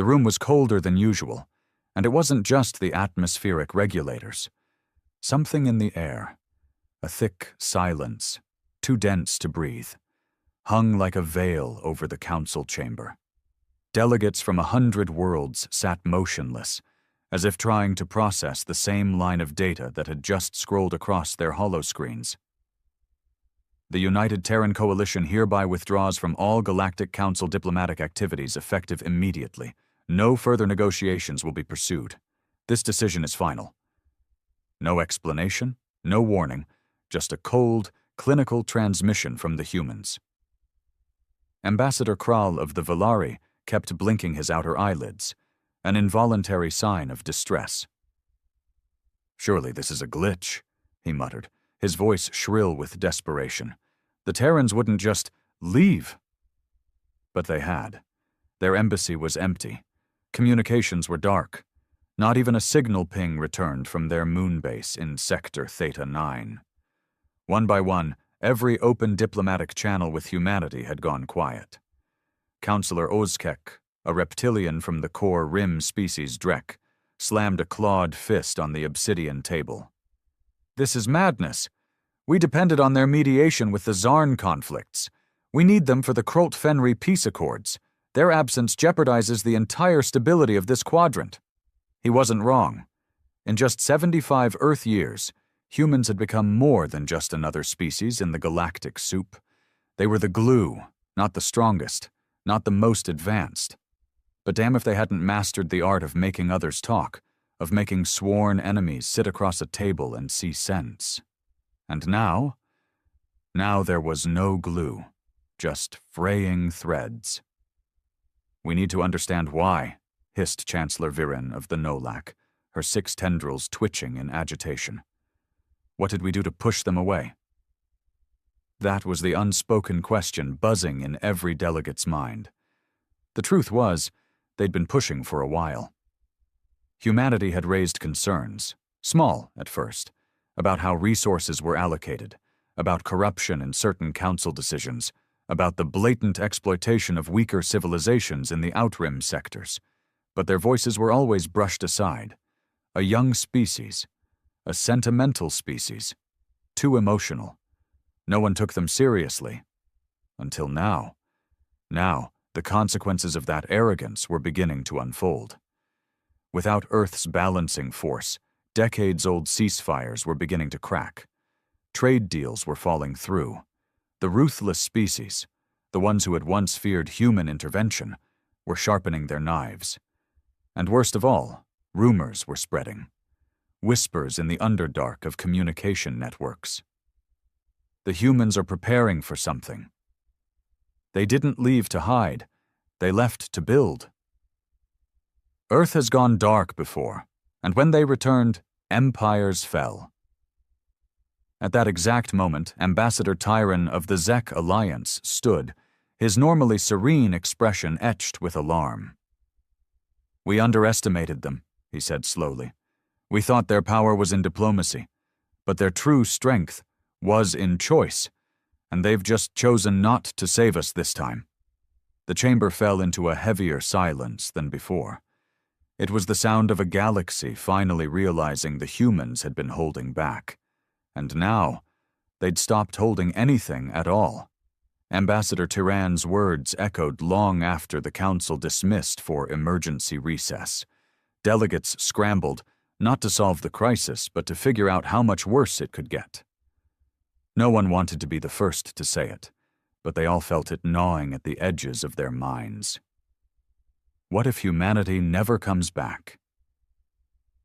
The room was colder than usual, and it wasn't just the atmospheric regulators. Something in the air, a thick silence, too dense to breathe, hung like a veil over the council chamber. Delegates from 100 worlds sat motionless, as if trying to process the same line of data that had just scrolled across their holoscreens. The United Terran Coalition hereby withdraws from all Galactic Council diplomatic activities effective immediately. No further negotiations will be pursued. This decision is final. No explanation, no warning, just a cold, clinical transmission from the humans. Ambassador Kral of the Valari kept blinking his outer eyelids, an involuntary sign of distress. "Surely this is a glitch," he muttered, his voice shrill with desperation. "The Terrans wouldn't just leave." But they had. Their embassy was empty. Communications were dark. Not even a signal ping returned from their moon base in Sector Theta 9. One by one, every open diplomatic channel with humanity had gone quiet. Councillor Ozkek, a reptilian from the core Rim species Drek, slammed a clawed fist on the obsidian table. "This is madness. We depended on their mediation with the Zarn conflicts. We need them for the Krolt-Fenri peace accords. Their absence jeopardizes the entire stability of this quadrant." He wasn't wrong. In just 75 Earth years, humans had become more than just another species in the galactic soup. They were the glue, not the strongest, not the most advanced. But damn if they hadn't mastered the art of making others talk, of making sworn enemies sit across a table and see sense. And now there was no glue, just fraying threads. "We need to understand why," hissed Chancellor Viren of the Nolak, her 6 tendrils twitching in agitation. "What did we do to push them away?" That was the unspoken question buzzing in every delegate's mind. The truth was, they'd been pushing for a while. Humanity had raised concerns, small at first, about how resources were allocated, about corruption in certain council decisions, about the blatant exploitation of weaker civilizations in the Outrim sectors. But their voices were always brushed aside. A young species, a sentimental species, too emotional. No one took them seriously. Until now. Now, the consequences of that arrogance were beginning to unfold. Without Earth's balancing force, decades-old ceasefires were beginning to crack. Trade deals were falling through. The ruthless species, the ones who had once feared human intervention, were sharpening their knives. And worst of all, rumors were spreading. Whispers in the underdark of communication networks. The humans are preparing for something. They didn't leave to hide. They left to build. Earth has gone dark before, and when they returned, empires fell. At that exact moment, Ambassador Tyron of the Zek Alliance stood, his normally serene expression etched with alarm. "We underestimated them," he said slowly. "We thought their power was in diplomacy, but their true strength was in choice, and they've just chosen not to save us this time." The chamber fell into a heavier silence than before. It was the sound of a galaxy finally realizing the humans had been holding back. And now, they'd stopped holding anything at all. Ambassador Tyran's words echoed long after the council dismissed for emergency recess. Delegates scrambled, not to solve the crisis, but to figure out how much worse it could get. No one wanted to be the first to say it, but they all felt it gnawing at the edges of their minds. What if humanity never comes back?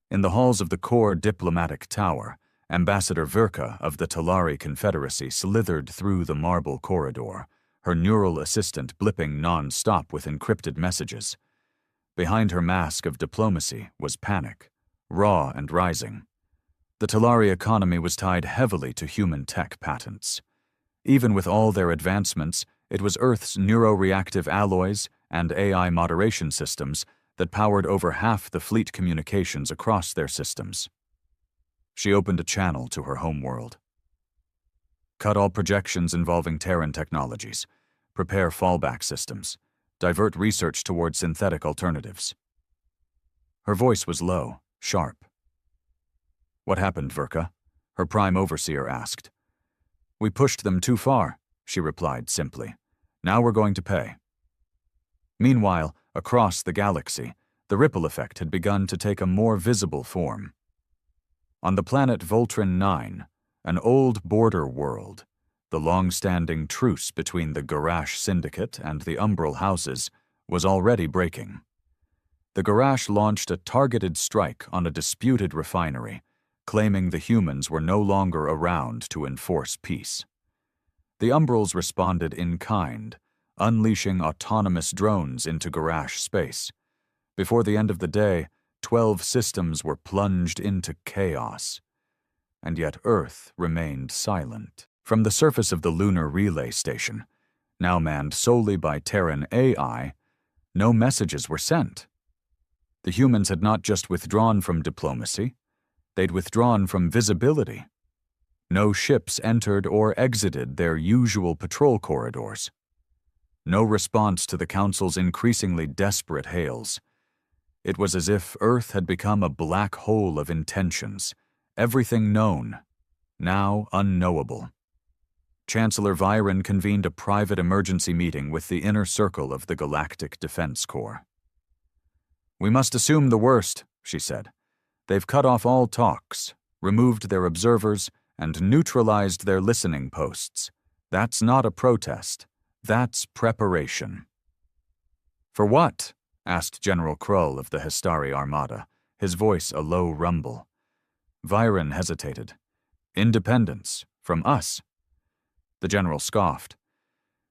In the halls of the core diplomatic tower, Ambassador Verka of the Talari Confederacy slithered through the marble corridor, her neural assistant blipping non-stop with encrypted messages. Behind her mask of diplomacy was panic, raw and rising. The Talari economy was tied heavily to human tech patents. Even with all their advancements, it was Earth's neuroreactive alloys and AI moderation systems that powered over half the fleet communications across their systems. She opened a channel to her homeworld. "Cut all projections involving Terran technologies. Prepare fallback systems. divert research toward synthetic alternatives. Her voice was low, sharp. "What happened, Verka?" her prime overseer asked. "We pushed them too far," she replied simply. "Now we're going to pay." Meanwhile, across the galaxy, the ripple effect had begun to take a more visible form. On the planet Voltron 9, an old border world, the long-standing truce between the Garash Syndicate and the Umbral Houses was already breaking. The Garash launched a targeted strike on a disputed refinery, claiming the humans were no longer around to enforce peace. The Umbrals responded in kind, unleashing autonomous drones into Garash space. Before the end of the day, 12 systems were plunged into chaos. And yet Earth remained silent. From the surface of the lunar relay station, now manned solely by Terran AI, no messages were sent. The humans had not just withdrawn from diplomacy, they'd withdrawn from visibility. No ships entered or exited their usual patrol corridors. No response to the Council's increasingly desperate hails. It was as if Earth had become a black hole of intentions, everything known, now unknowable. Chancellor Viren convened a private emergency meeting with the inner circle of the Galactic Defense Corps. "We must assume the worst," she said. "They've cut off all talks, removed their observers, and neutralized their listening posts. That's not a protest. That's preparation." "For what?" asked General Krull of the Histari Armada, his voice a low rumble. Viren hesitated. "Independence. From us." The general scoffed.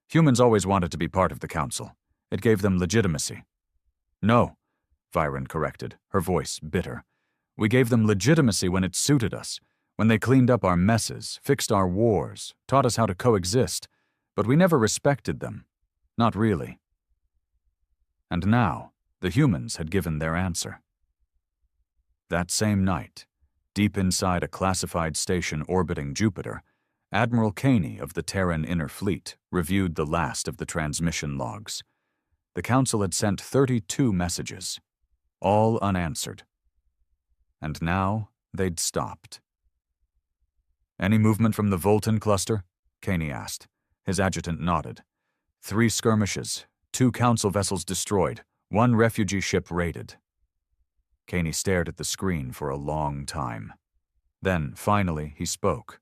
"Humans always wanted to be part of the Council. It gave them legitimacy." "No," Viren corrected, her voice bitter. "We gave them legitimacy when it suited us, when they cleaned up our messes, fixed our wars, taught us how to coexist, but we never respected them. Not really." And now, the humans had given their answer. That same night, deep inside a classified station orbiting Jupiter, Admiral Caney of the Terran Inner Fleet reviewed the last of the transmission logs. The Council had sent 32 messages, all unanswered. And now they'd stopped. "Any movement from the Volton cluster?" Caney asked. His adjutant nodded. 3 skirmishes, 2 Council vessels destroyed, 1 refugee ship raided. Caney stared at the screen for a long time. Then, finally, he spoke.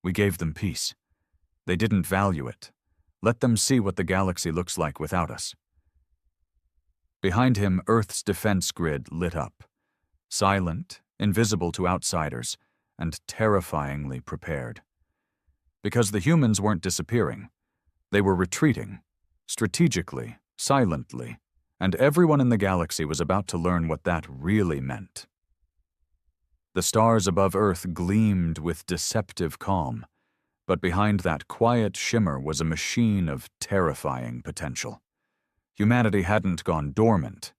"We gave them peace. They didn't value it. Let them see what the galaxy looks like without us." Behind him, Earth's defense grid lit up. Silent, invisible to outsiders, and terrifyingly prepared. Because the humans weren't disappearing. They were retreating, strategically, silently, and everyone in the galaxy was about to learn what that really meant. The stars above Earth gleamed with deceptive calm, but behind that quiet shimmer was a machine of terrifying potential. Humanity hadn't gone dormant.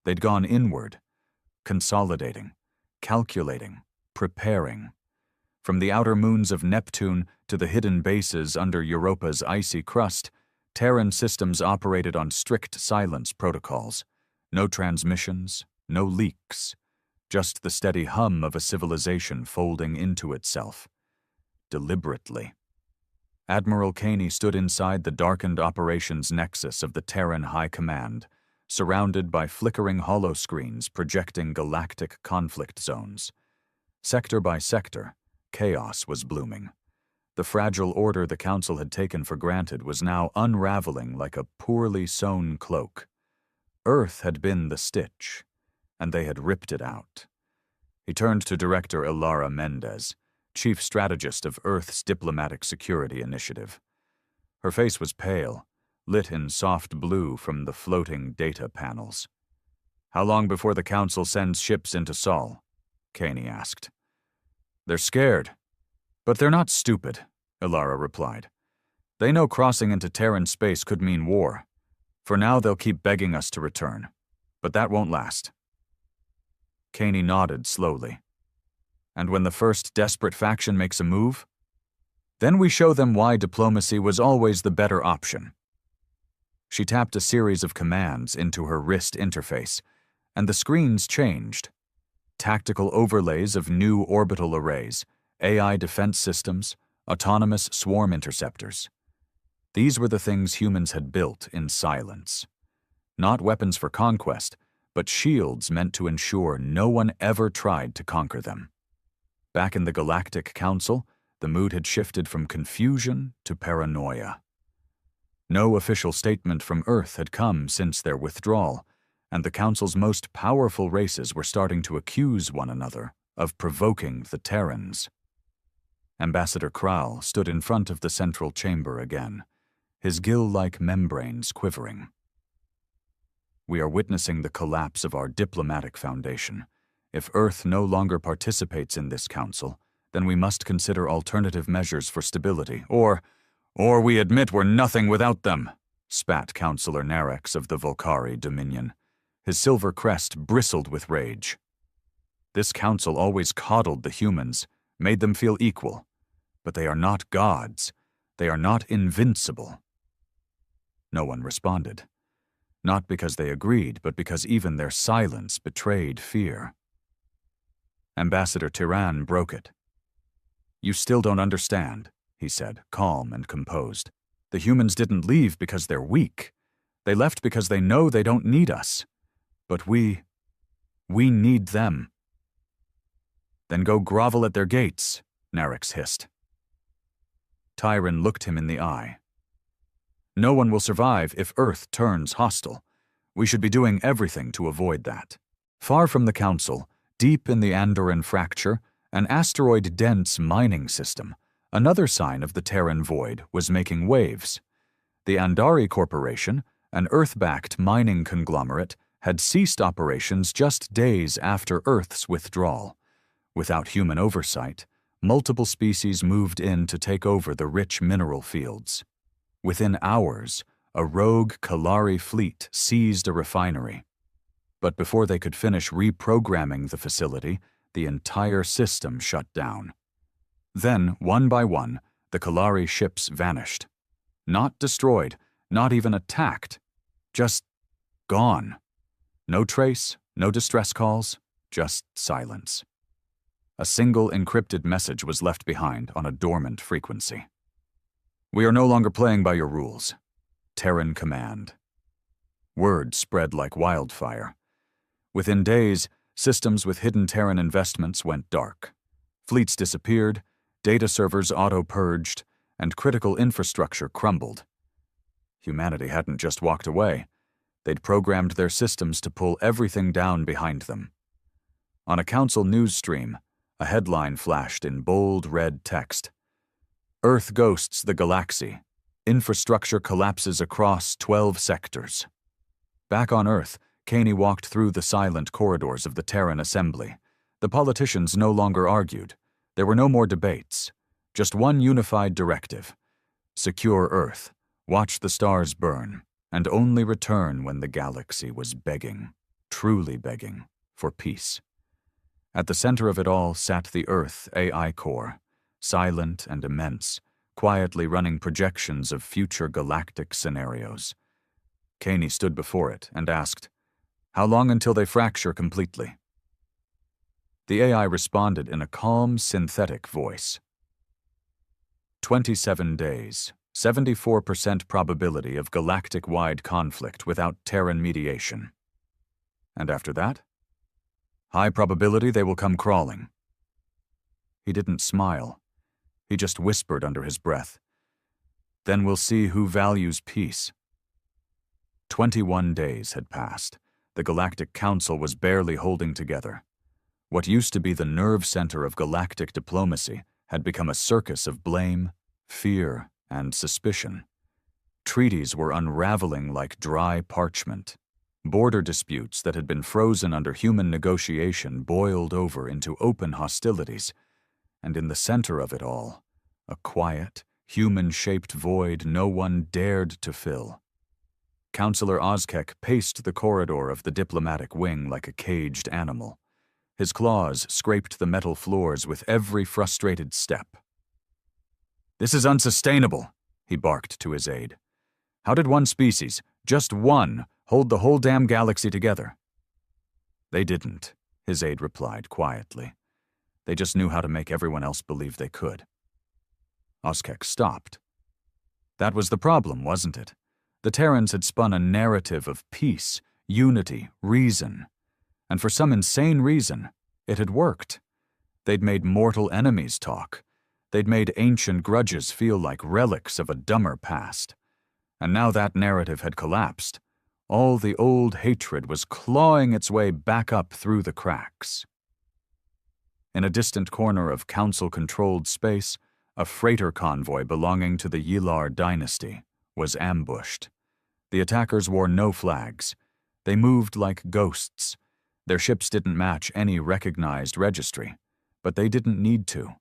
They'd gone inward, consolidating, calculating, preparing. From the outer moons of Neptune to the hidden bases under Europa's icy crust, Terran systems operated on strict silence protocols. No transmissions, no leaks, just the steady hum of a civilization folding into itself. Deliberately. Admiral Caney stood inside the darkened operations nexus of the Terran High Command, surrounded by flickering holoscreens projecting galactic conflict zones. Sector by sector, chaos was blooming. The fragile order the Council had taken for granted was now unraveling like a poorly sewn cloak. Earth had been the stitch, and they had ripped it out. He turned to Director Ilara Mendez, Chief Strategist of Earth's Diplomatic Security Initiative. Her face was pale, lit in soft blue from the floating data panels. "How long before the Council sends ships into Sol?" Caney asked. "They're scared. But they're not stupid," Ilara replied. "They know crossing into Terran space could mean war. For now they'll keep begging us to return. But that won't last." Caney nodded slowly. "And when the first desperate faction makes a move? Then we show them why diplomacy was always the better option." She tapped a series of commands into her wrist interface, and the screens changed. Tactical overlays of new orbital arrays, AI defense systems, autonomous swarm interceptors. These were the things humans had built in silence. Not weapons for conquest, but shields meant to ensure no one ever tried to conquer them. Back in the Galactic Council, the mood had shifted from confusion to paranoia. No official statement from Earth had come since their withdrawal, and the Council's most powerful races were starting to accuse one another of provoking the Terrans. Ambassador Kral stood in front of the central chamber again, his gill-like membranes quivering. We are witnessing the collapse of our diplomatic foundation. If Earth no longer participates in this council, then we must consider alternative measures for stability, or we admit we're nothing without them, spat Councillor Narex of the Volcari Dominion. His silver crest bristled with rage. This council always coddled the humans, made them feel equal. But they are not gods. They are not invincible. No one responded. Not because they agreed, but because even their silence betrayed fear. Ambassador Tyran broke it. "You still don't understand," he said, calm and composed. "The humans didn't leave because they're weak. They left because they know they don't need us. But we need them." "Then go grovel at their gates," Narex hissed. Tyran looked him in the eye. "No one will survive if Earth turns hostile. We should be doing everything to avoid that." Far from the Council, deep in the Andoran Fracture, an asteroid-dense mining system, another sign of the Terran void, was making waves. The Andari Corporation, an Earth-backed mining conglomerate, had ceased operations just days after Earth's withdrawal. Without human oversight, multiple species moved in to take over the rich mineral fields. Within hours, a rogue Kalari fleet seized a refinery. But before they could finish reprogramming the facility, the entire system shut down. Then, one by one, the Kalari ships vanished. Not destroyed, not even attacked. Just gone. No trace, no distress calls, just silence. A single encrypted message was left behind on a dormant frequency. "We are no longer playing by your rules. Terran command." Word spread like wildfire. Within days, systems with hidden Terran investments went dark. Fleets disappeared, data servers auto-purged, and critical infrastructure crumbled. Humanity hadn't just walked away. They'd programmed their systems to pull everything down behind them. On a council news stream, a headline flashed in bold red text. "Earth ghosts the galaxy. Infrastructure collapses across 12 sectors." Back on Earth, Caney walked through the silent corridors of the Terran Assembly. The politicians no longer argued. There were no more debates. Just one unified directive. Secure Earth, watch the stars burn, and only return when the galaxy was begging, truly begging, for peace. At the center of it all sat the Earth AI core, silent and immense, quietly running projections of future galactic scenarios. Caney stood before it and asked, "How long until they fracture completely?" The AI responded in a calm, synthetic voice. 27 days, 74% probability of galactic-wide conflict without Terran mediation. And after that? High probability they will come crawling. He didn't smile. He just whispered under his breath. "Then we'll see who values peace." 21 days had passed. The Galactic Council was barely holding together. What used to be the nerve center of galactic diplomacy had become a circus of blame, fear, and suspicion. Treaties were unraveling like dry parchment. Border disputes that had been frozen under human negotiation boiled over into open hostilities. And in the center of it all, a quiet, human-shaped void no one dared to fill. Councillor Ozkek paced the corridor of the diplomatic wing like a caged animal. His claws scraped the metal floors with every frustrated step. "This is unsustainable," he barked to his aide. "How did one species, Just one, hold the whole damn galaxy together." "They didn't," his aide replied quietly. "They just knew how to make everyone else believe they could." Oskek stopped. That was the problem, wasn't it? The Terrans had spun a narrative of peace, unity, reason. And for some insane reason, it had worked. They'd made mortal enemies talk. They'd made ancient grudges feel like relics of a dumber past. And now that narrative had collapsed. All the old hatred was clawing its way back up through the cracks. In a distant corner of council-controlled space, a freighter convoy belonging to the Ylar dynasty was ambushed. The attackers wore no flags. They moved like ghosts. Their ships didn't match any recognized registry, but they didn't need to,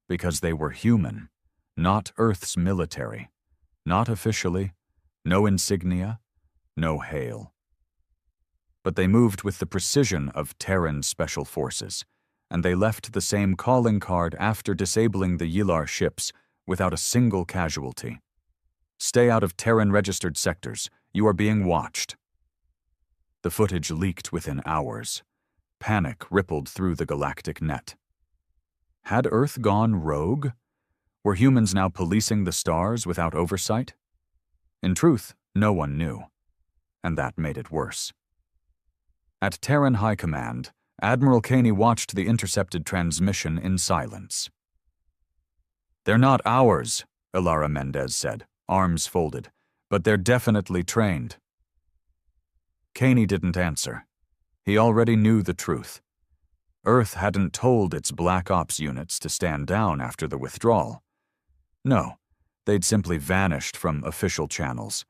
because they were human, not Earth's military, not officially, no insignia, no hail. But they moved with the precision of Terran special forces, and they left the same calling card after disabling the Ylar ships without a single casualty. "Stay out of Terran-registered sectors. You are being watched." The footage leaked within hours. Panic rippled through the galactic net. Had Earth gone rogue? Were humans now policing the stars without oversight? In truth, no one knew, and that made it worse. At Terran High Command, Admiral Caney watched the intercepted transmission in silence. "They're not ours," Ilara Mendez said, arms folded, "but they're definitely trained." Caney didn't answer. He already knew the truth. Earth hadn't told its Black Ops units to stand down after the withdrawal. No, they'd simply vanished from official channels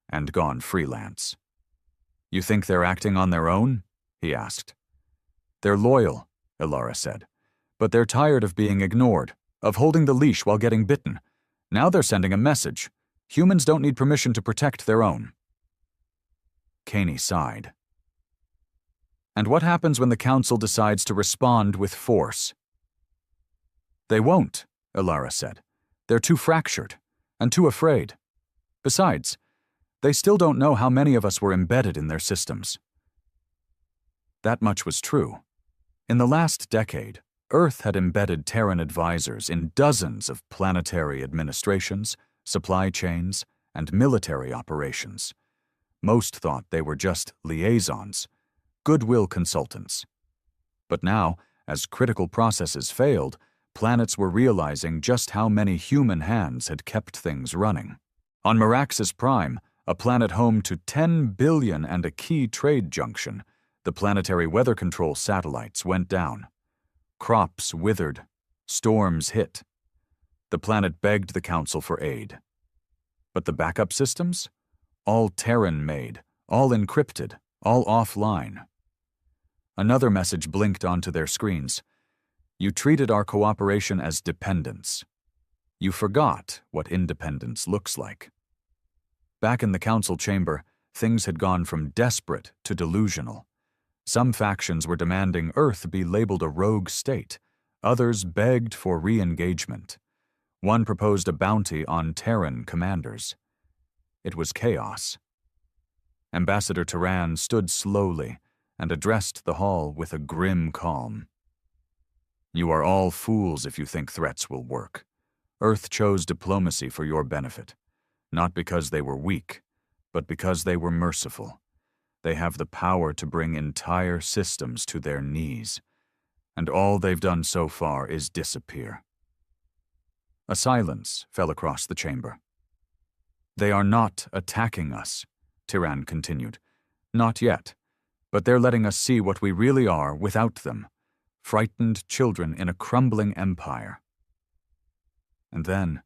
and gone freelance. "You think they're acting on their own?" he asked. "They're loyal," Ilara said, "but they're tired of being ignored, of holding the leash while getting bitten. Now they're sending a message. Humans don't need permission to protect their own." Caney sighed. "And what happens when the Council decides to respond with force?" "They won't," Ilara said. "They're too fractured, and too afraid. Besides, they still don't know how many of us were embedded in their systems." That much was true. In the last decade, Earth had embedded Terran advisors in dozens of planetary administrations, supply chains, and military operations. Most thought they were just liaisons, goodwill consultants. But now, as critical processes failed, planets were realizing just how many human hands had kept things running. On Meraxis Prime, a planet home to 10 billion and a key trade junction, the planetary weather control satellites went down. Crops withered. Storms hit. The planet begged the Council for aid. But the backup systems? All Terran-made, all encrypted, all offline. Another message blinked onto their screens. "You treated our cooperation as dependence. You forgot what independence looks like." Back in the Council chamber, things had gone from desperate to delusional. Some factions were demanding Earth be labeled a rogue state. Others begged for re-engagement. One proposed a bounty on Terran commanders. It was chaos. Ambassador Turan stood slowly and addressed the hall with a grim calm. "You are all fools if you think threats will work. Earth chose diplomacy for your benefit, not because they were weak, but because they were merciful. They have the power to bring entire systems to their knees, and all they've done so far is disappear." A silence fell across the chamber. "They are not attacking us," Turan continued. "Not yet, but they're letting us see what we really are without them, frightened children in a crumbling empire." And then,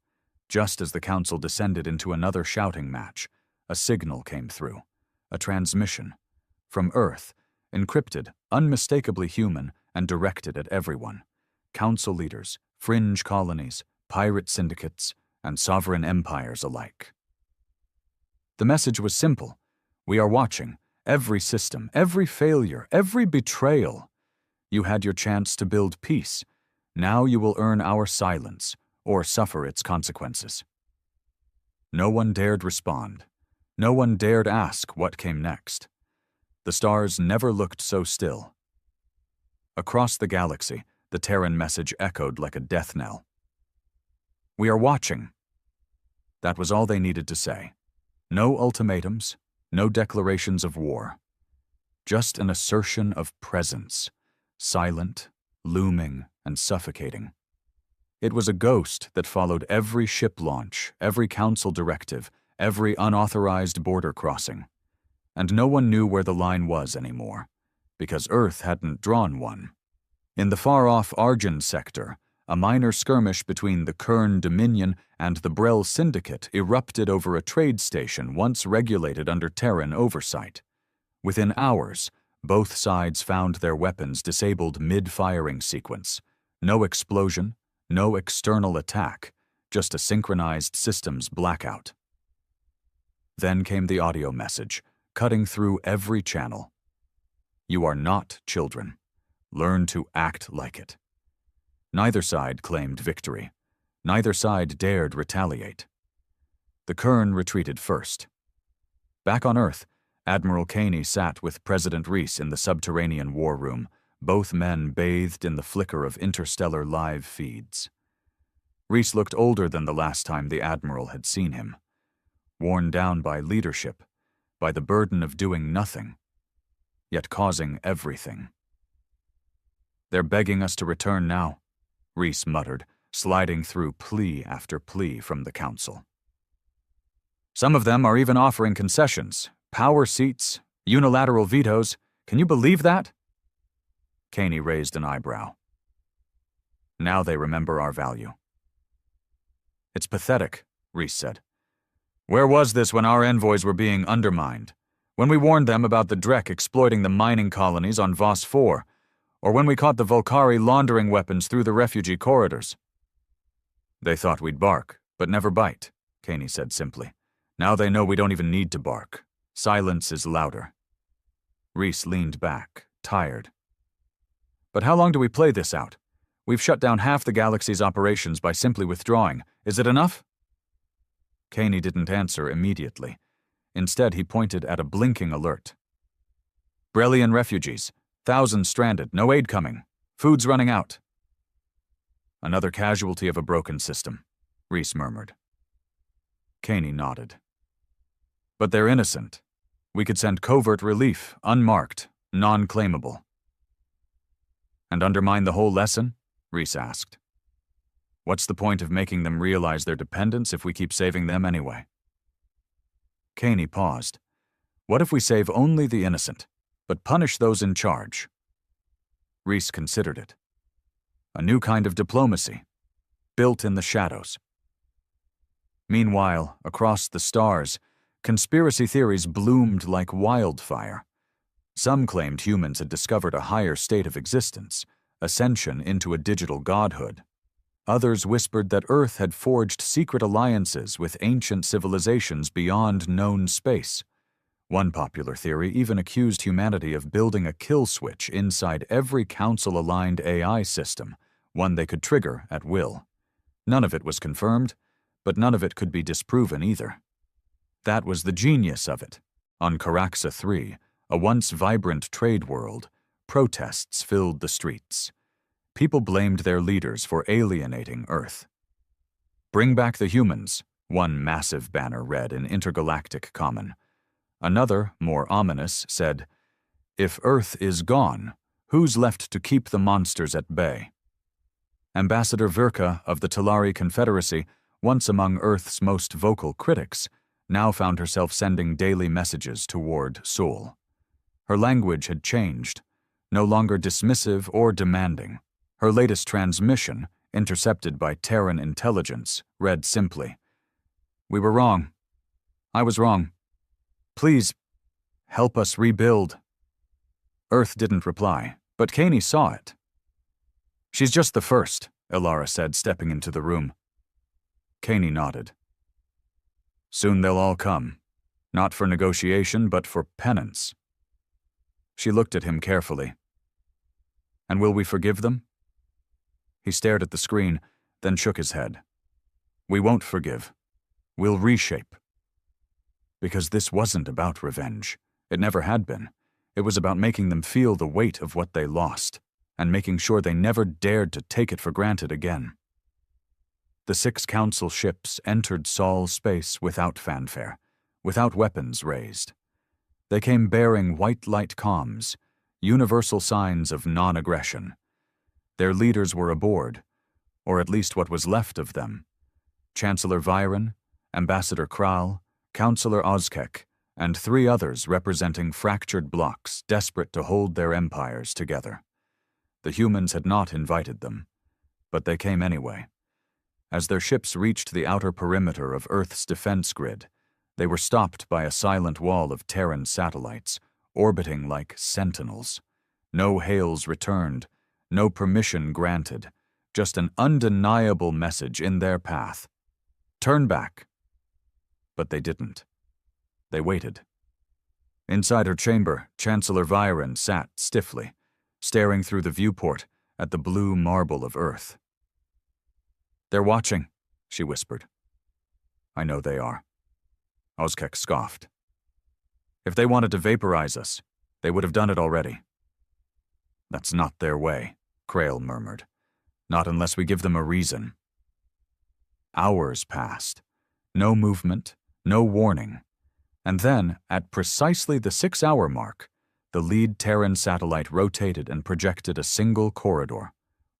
just as the Council descended into another shouting match, a signal came through. A transmission. From Earth, encrypted, unmistakably human, and directed at everyone. Council leaders, fringe colonies, pirate syndicates, and sovereign empires alike. The message was simple. "We are watching. Every system, every failure, every betrayal. You had your chance to build peace. Now you will earn our silence, or suffer its consequences." No one dared respond. No one dared ask what came next. The stars never looked so still. Across the galaxy, the Terran message echoed like a death knell. "We are watching." That was all they needed to say. No ultimatums, no declarations of war. Just an assertion of presence, silent, looming, and suffocating. It was a ghost that followed every ship launch, every council directive, every unauthorized border crossing. And no one knew where the line was anymore, because Earth hadn't drawn one. In the far-off Argent sector, a minor skirmish between the Kern Dominion and the Brel Syndicate erupted over a trade station once regulated under Terran oversight. Within hours, both sides found their weapons disabled mid-firing sequence. No explosion, no external attack, just a synchronized systems blackout. Then came the audio message, cutting through every channel. "You are not children. Learn to act like it." Neither side claimed victory. Neither side dared retaliate. The Kern retreated first. Back on Earth, Admiral Caney sat with President Reese in the subterranean war room, both men bathed in the flicker of interstellar live feeds. Reese looked older than the last time the Admiral had seen him. Worn down by leadership, by the burden of doing nothing, yet causing everything. "They're begging us to return now," Reese muttered, sliding through plea after plea from the council. "Some of them are even offering concessions, power seats, unilateral vetoes. Can you believe that?" Caney raised an eyebrow. "Now they remember our value." "It's pathetic," Reese said. "Where was this when our envoys were being undermined? When we warned them about the Drek exploiting the mining colonies on Voss 4, or when we caught the Volcari laundering weapons through the refugee corridors?" "They thought we'd bark, but never bite," Caney said simply. "Now they know we don't even need to bark. Silence is louder." Reese leaned back, tired. "But how long do we play this out? We've shut down half the galaxy's operations by simply withdrawing. Is it enough?" Caney didn't answer immediately. Instead, he pointed at a blinking alert. "Brellian refugees. Thousands stranded. No aid coming. Food's running out." "Another casualty of a broken system," Reese murmured. Caney nodded. "But they're innocent. We could send covert relief, unmarked, non-claimable." "And undermine the whole lesson?" Reese asked. "What's the point of making them realize their dependence if we keep saving them anyway?" Caney paused. "What if we save only the innocent, but punish those in charge?" Reese considered it. A new kind of diplomacy, built in the shadows. Meanwhile, across the stars, conspiracy theories bloomed like wildfire. Some claimed humans had discovered a higher state of existence, ascension into a digital godhood. Others whispered that Earth had forged secret alliances with ancient civilizations beyond known space. One popular theory even accused humanity of building a kill switch inside every council-aligned AI system, one they could trigger at will. None of it was confirmed, but none of it could be disproven either. That was the genius of it. On Caraxa 3, a once vibrant trade world, protests filled the streets. People blamed their leaders for alienating Earth. "Bring back the humans," one massive banner read in intergalactic common. Another, more ominous, said, "If Earth is gone, who's left to keep the monsters at bay?" Ambassador Virka of the Talari Confederacy, once among Earth's most vocal critics, now found herself sending daily messages toward Sol. Her language had changed, no longer dismissive or demanding. Her latest transmission, intercepted by Terran intelligence, read simply, "We were wrong. I was wrong. Please, help us rebuild." Earth didn't reply, but Caney saw it. "She's just the first," Ilara said, stepping into the room. Caney nodded. "Soon they'll all come, not for negotiation, but for penance." She looked at him carefully. "And will we forgive them?" He stared at the screen, then shook his head. "We won't forgive. We'll reshape." Because this wasn't about revenge. It never had been. It was about making them feel the weight of what they lost, and making sure they never dared to take it for granted again. The 6 Council ships entered Sol's space without fanfare, without weapons raised. They came bearing white light comms, universal signs of non-aggression. Their leaders were aboard, or at least what was left of them. Chancellor Viren, Ambassador Kral, Councillor Ozkek, and 3 others representing fractured blocks desperate to hold their empires together. The humans had not invited them, but they came anyway. As their ships reached the outer perimeter of Earth's defense grid, they were stopped by a silent wall of Terran satellites, orbiting like sentinels. No hails returned, no permission granted, just an undeniable message in their path. Turn back. But they didn't. They waited. Inside her chamber, Chancellor Viren sat stiffly, staring through the viewport at the blue marble of Earth. "They're watching," she whispered. "I know they are." Ozkek scoffed. "If they wanted to vaporize us, they would have done it already." "That's not their way," Krail murmured. "Not unless we give them a reason." Hours passed. No movement, no warning. And then, at precisely the 6-hour mark, the lead Terran satellite rotated and projected a single corridor,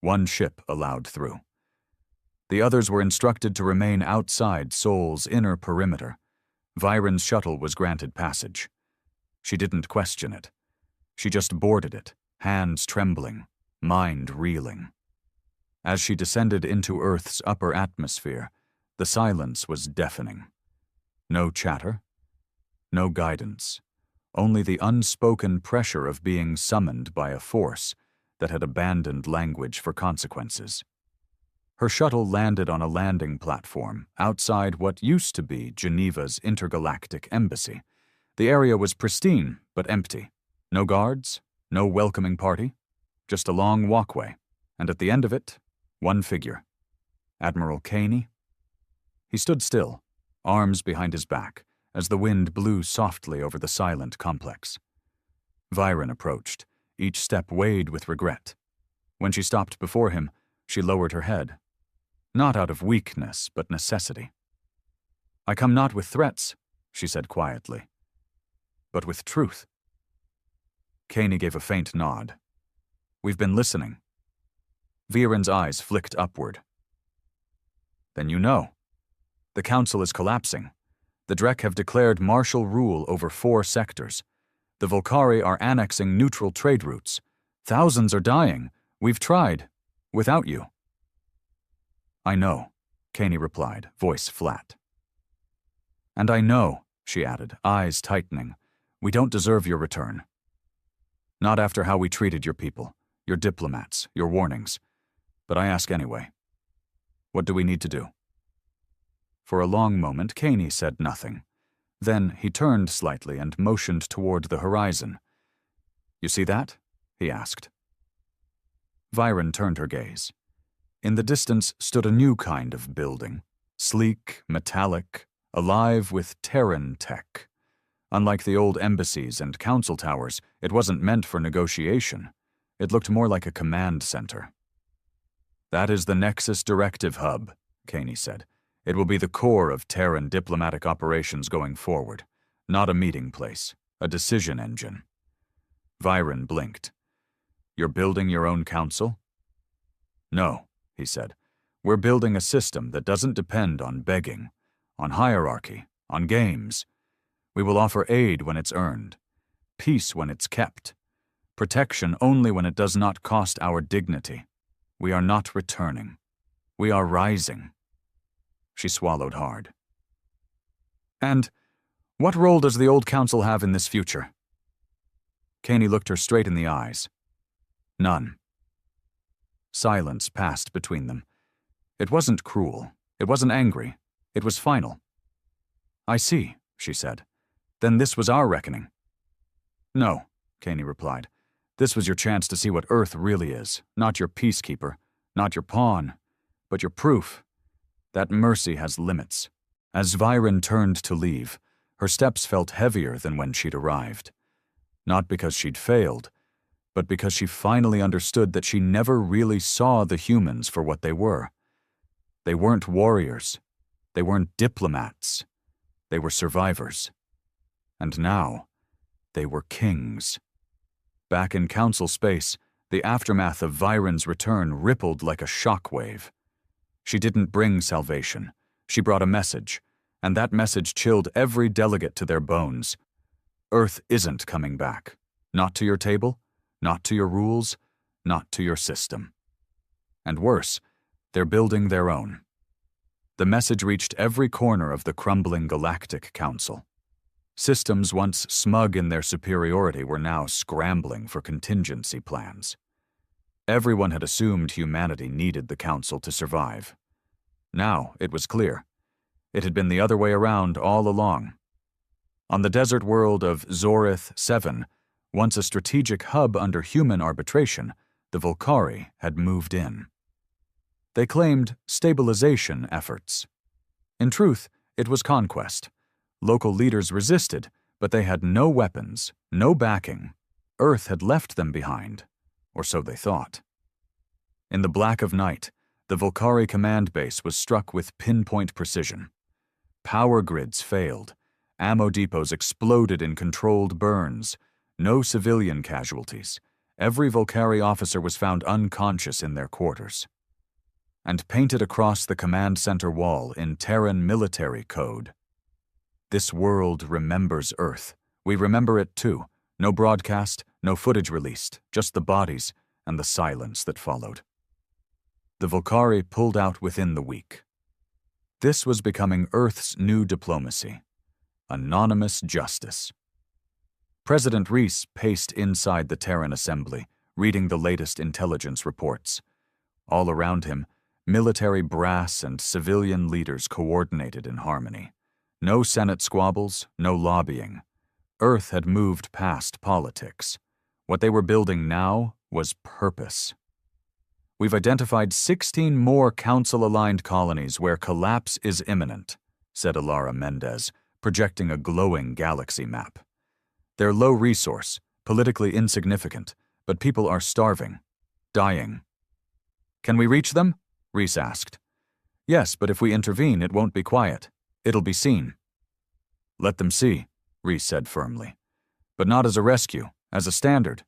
1 ship allowed through. The others were instructed to remain outside Sol's inner perimeter. Viren's shuttle was granted passage. She didn't question it. She just boarded it, hands trembling, mind reeling. As she descended into Earth's upper atmosphere, the silence was deafening. No chatter, no guidance, only the unspoken pressure of being summoned by a force that had abandoned language for consequences. Her shuttle landed on a landing platform outside what used to be Geneva's intergalactic embassy. The area was pristine but empty. No guards, no welcoming party, just a long walkway, and at the end of it, 1 figure. Admiral Caney. He stood still, arms behind his back, as the wind blew softly over the silent complex. Viren approached, each step weighed with regret. When she stopped before him, she lowered her head. Not out of weakness, but necessity. "I come not with threats," she said quietly, "but with truth." Caney gave a faint nod. "We've been listening." Viren's eyes flicked upward. "Then you know. The Council is collapsing. The Drek have declared martial rule over 4 sectors. The Volcari are annexing neutral trade routes. Thousands are dying. We've tried. Without you." "I know," Caney replied, voice flat. "And I know," she added, eyes tightening, "we don't deserve your return. Not after how we treated your people, your diplomats, your warnings. But I ask anyway. What do we need to do?" For a long moment, Caney said nothing. Then he turned slightly and motioned toward the horizon. "You see that?" he asked. Viren turned her gaze. In the distance stood a new kind of building, sleek, metallic, alive with Terran tech. Unlike the old embassies and council towers, it wasn't meant for negotiation. It looked more like a command center. "That is the Nexus Directive Hub," Caney said. "It will be the core of Terran diplomatic operations going forward. Not a meeting place, a decision engine." Viren blinked. "You're building your own council?" "No," he said. "We're building a system that doesn't depend on begging, on hierarchy, on games. We will offer aid when it's earned, peace when it's kept, protection only when it does not cost our dignity. We are not returning. We are rising." She swallowed hard. "And what role does the old council have in this future?" Caney looked her straight in the eyes. "None." Silence passed between them. It wasn't cruel. It wasn't angry. It was final. "I see," she said. "Then this was our reckoning." "No," Caney replied. "This was your chance to see what Earth really is. Not your peacekeeper, not your pawn, but your proof. That mercy has limits." As Viren turned to leave, Her steps felt heavier than when she'd arrived. Not because she'd failed, but because she finally understood that she never really saw the humans for what they were. They weren't warriors. They weren't diplomats. They were survivors. And now, they were kings. Back in council space, the aftermath of Viren's return rippled like a shockwave. She didn't bring salvation. She brought a message, and that message chilled every delegate to their bones. Earth isn't coming back. Not to your table, not to your rules, not to your system. And worse, they're building their own. The message reached every corner of the crumbling Galactic Council. Systems once smug in their superiority were now scrambling for contingency plans. Everyone had assumed humanity needed the Council to survive. Now it was clear. It had been the other way around all along. On the desert world of Zorith 7, once a strategic hub under human arbitration, the Volcari had moved in. They claimed stabilization efforts. In truth, it was conquest. Local leaders resisted, but they had no weapons, no backing. Earth had left them behind, or so they thought. In the black of night, the Volcari command base was struck with pinpoint precision. Power grids failed. Ammo depots exploded in controlled burns. No civilian casualties. Every Volcari officer was found unconscious in their quarters. And painted across the command center wall in Terran military code, "This world remembers Earth. We remember it too. No broadcast, no footage released, just the bodies and the silence that followed." The Volcari pulled out within the week. This was becoming Earth's new diplomacy. Anonymous justice. President Reese paced inside the Terran assembly, reading the latest intelligence reports. All around him, military brass and civilian leaders coordinated in harmony. No Senate squabbles, no lobbying. Earth had moved past politics. What they were building now was purpose. "We've identified 16 more Council-aligned colonies where collapse is imminent," said Alara Mendez, projecting a glowing galaxy map. "They're low resource, politically insignificant, but people are starving, dying." "Can we reach them?" Reese asked. "Yes, but if we intervene, it won't be quiet. It'll be seen." "Let them see," Reese said firmly. "But not as a rescue, as a standard.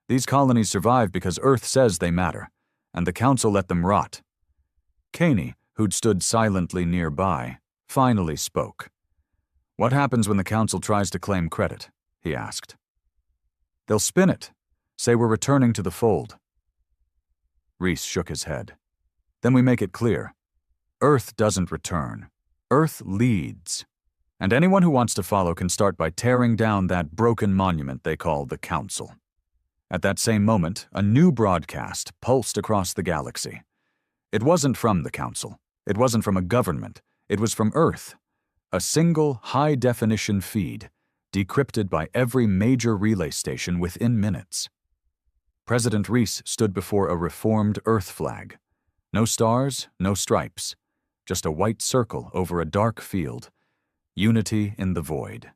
These colonies survive because Earth says they matter, and the Council let them rot." Caney, who'd stood silently nearby, finally spoke. "What happens when the Council tries to claim credit?" he asked. "They'll spin it, say we're returning to the fold." Reese shook his head. "Then we make it clear. Earth doesn't return. Earth leads. And anyone who wants to follow can start by tearing down that broken monument they call the Council." At that same moment, a new broadcast pulsed across the galaxy. It wasn't from the Council. It wasn't from a government. It was from Earth. A single high-definition feed, decrypted by every major relay station within minutes. President Reese stood before a reformed Earth flag. No stars, no stripes. Just a white circle over a dark field. Unity in the void.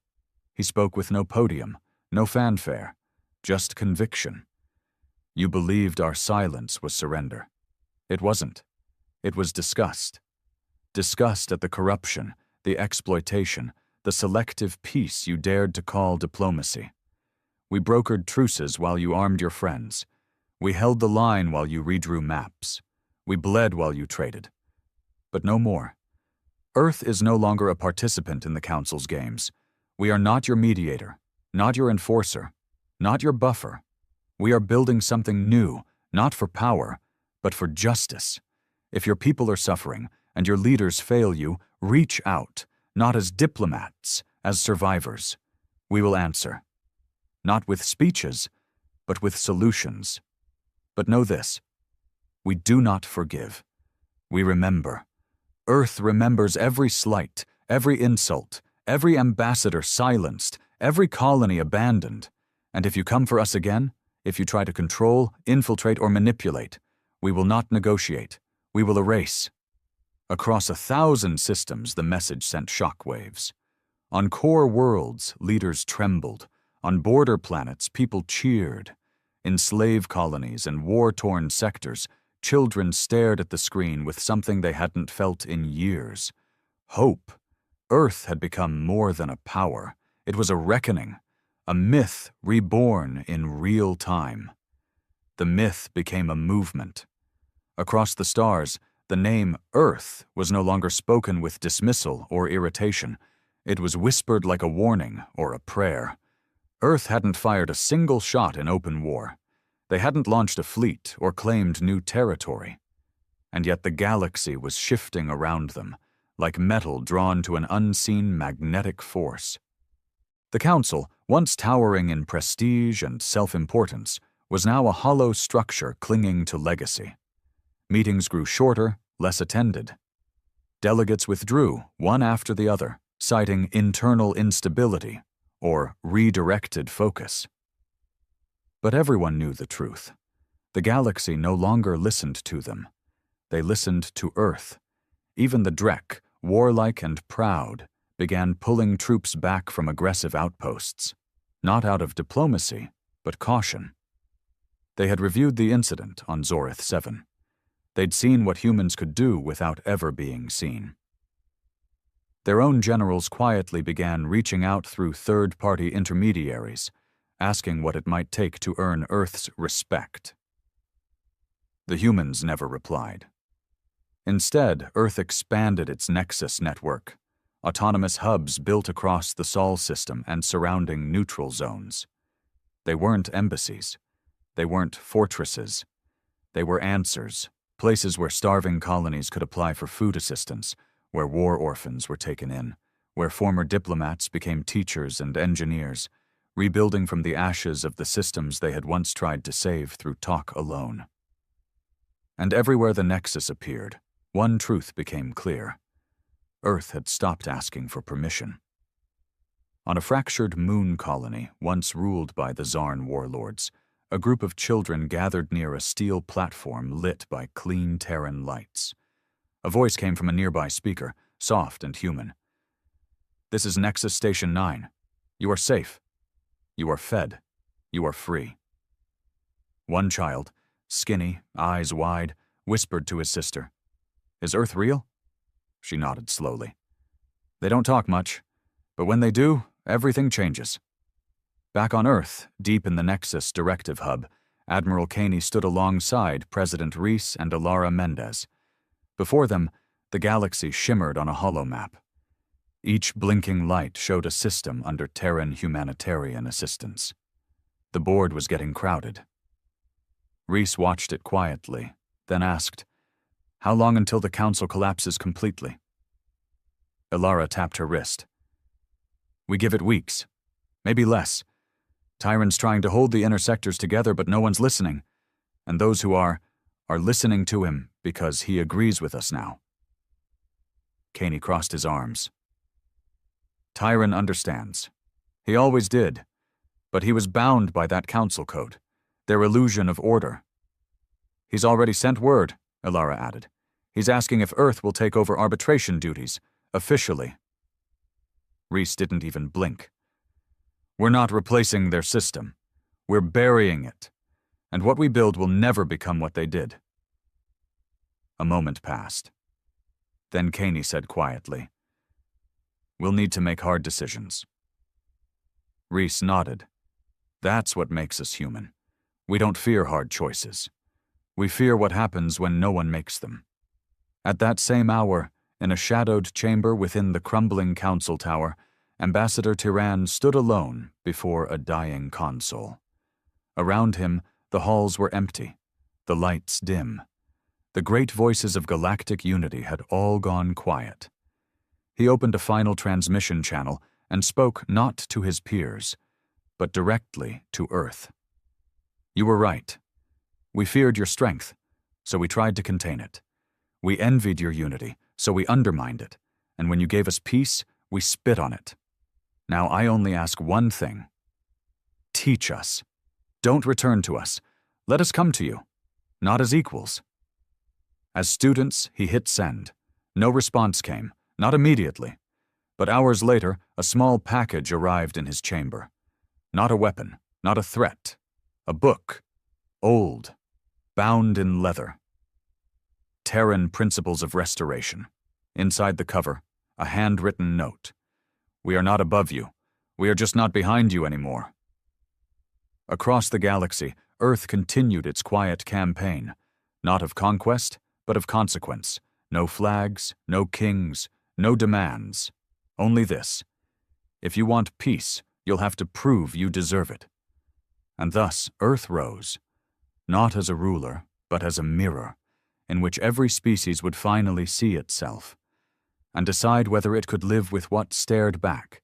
He spoke with no podium, no fanfare. Just conviction. "You believed our silence was surrender. It wasn't. It was disgust. Disgust at the corruption, the exploitation, the selective peace you dared to call diplomacy. We brokered truces while you armed your friends. We held the line while you redrew maps. We bled while you traded. But no more. Earth is no longer a participant in the Council's games. We are not your mediator, not your enforcer, not your buffer. We are building something new, not for power, but for justice. If your people are suffering and your leaders fail you, reach out, not as diplomats, as survivors. We will answer. Not with speeches, but with solutions. But know this. We do not forgive. We remember. Earth remembers every slight, every insult, every ambassador silenced, every colony abandoned. And if you come for us again, if you try to control, infiltrate, or manipulate, we will not negotiate. We will erase." Across 1,000 systems, the message sent shockwaves. On core worlds, leaders trembled. On border planets, people cheered. In slave colonies and war-torn sectors, children stared at the screen with something they hadn't felt in years. Hope. Earth had become more than a power. It was a reckoning, a myth reborn in real time. The myth became a movement. Across the stars, the name Earth was no longer spoken with dismissal or irritation. It was whispered like a warning or a prayer. Earth hadn't fired a single shot in open war. They hadn't launched a fleet or claimed new territory. And yet the galaxy was shifting around them, like metal drawn to an unseen magnetic force. The Council, once towering in prestige and self-importance, was now a hollow structure clinging to legacy. Meetings grew shorter, less attended. Delegates withdrew, one after the other, citing internal instability or redirected focus. But everyone knew the truth. The galaxy no longer listened to them. They listened to Earth. Even the Drek, warlike and proud, began pulling troops back from aggressive outposts, not out of diplomacy, but caution. They had reviewed the incident on Zorith 7. They'd seen what humans could do without ever being seen. Their own generals quietly began reaching out through third-party intermediaries, asking what it might take to earn Earth's respect. The humans never replied. Instead, Earth expanded its Nexus network, autonomous hubs built across the Sol system and surrounding neutral zones. They weren't embassies. They weren't fortresses. They were answers, places where starving colonies could apply for food assistance, where war orphans were taken in, where former diplomats became teachers and engineers, rebuilding from the ashes of the systems they had once tried to save through talk alone. And everywhere the Nexus appeared, one truth became clear. Earth had stopped asking for permission. On a fractured moon colony once ruled by the Zarn warlords, a group of children gathered near a steel platform lit by clean Terran lights. A voice came from a nearby speaker, soft and human. "This is Nexus Station 9. You are safe. You are fed. You are free." One child, skinny, eyes wide, whispered to his sister, "Is Earth real?" She nodded slowly. "They don't talk much, but when they do, everything changes." Back on Earth, deep in the Nexus Directive Hub, Admiral Caney stood alongside President Reese and Alara Mendez. Before them, the galaxy shimmered on a holomap. Each blinking light showed a system under Terran humanitarian assistance. The board was getting crowded. Reese watched it quietly, then asked, "How long until the Council collapses completely?" Alara tapped her wrist. "We give it weeks, maybe less. Tyron's trying to hold the inner sectors together, but no one's listening. And those who are listening to him because he agrees with us now." Caney crossed his arms. "Tyron understands. He always did. But he was bound by that council code, their illusion of order." "He's already sent word," Alara added. "He's asking if Earth will take over arbitration duties, officially." Reese didn't even blink. "We're not replacing their system. We're burying it. And what we build will never become what they did." A moment passed. Then Caney said quietly, "We'll need to make hard decisions." Reese nodded. "That's what makes us human. We don't fear hard choices. We fear what happens when no one makes them." At that same hour, in a shadowed chamber within the crumbling council tower, Ambassador Tyran stood alone before a dying console. Around him, the halls were empty, the lights dim. The great voices of galactic unity had all gone quiet. He opened a final transmission channel and spoke not to his peers, but directly to Earth. "You were right. We feared your strength, so we tried to contain it. We envied your unity, so we undermined it, and when you gave us peace, we spit on it. Now I only ask one thing. Teach us. Don't return to us. Let us come to you, not as equals." As students, he hit send. No response came, not immediately. But hours later, a small package arrived in his chamber. Not a weapon, not a threat. A book. Old. Bound in leather. Terran Principles of Restoration. Inside the cover, a handwritten note. We are not above you. We are just not behind you anymore. Across the galaxy, Earth continued its quiet campaign, not of conquest, but of consequence. No flags, no kings, no demands. Only this: if you want peace, you'll have to prove you deserve it. And thus Earth rose, not as a ruler, but as a mirror, in which every species would finally see itself, and decide whether it could live with what stared back,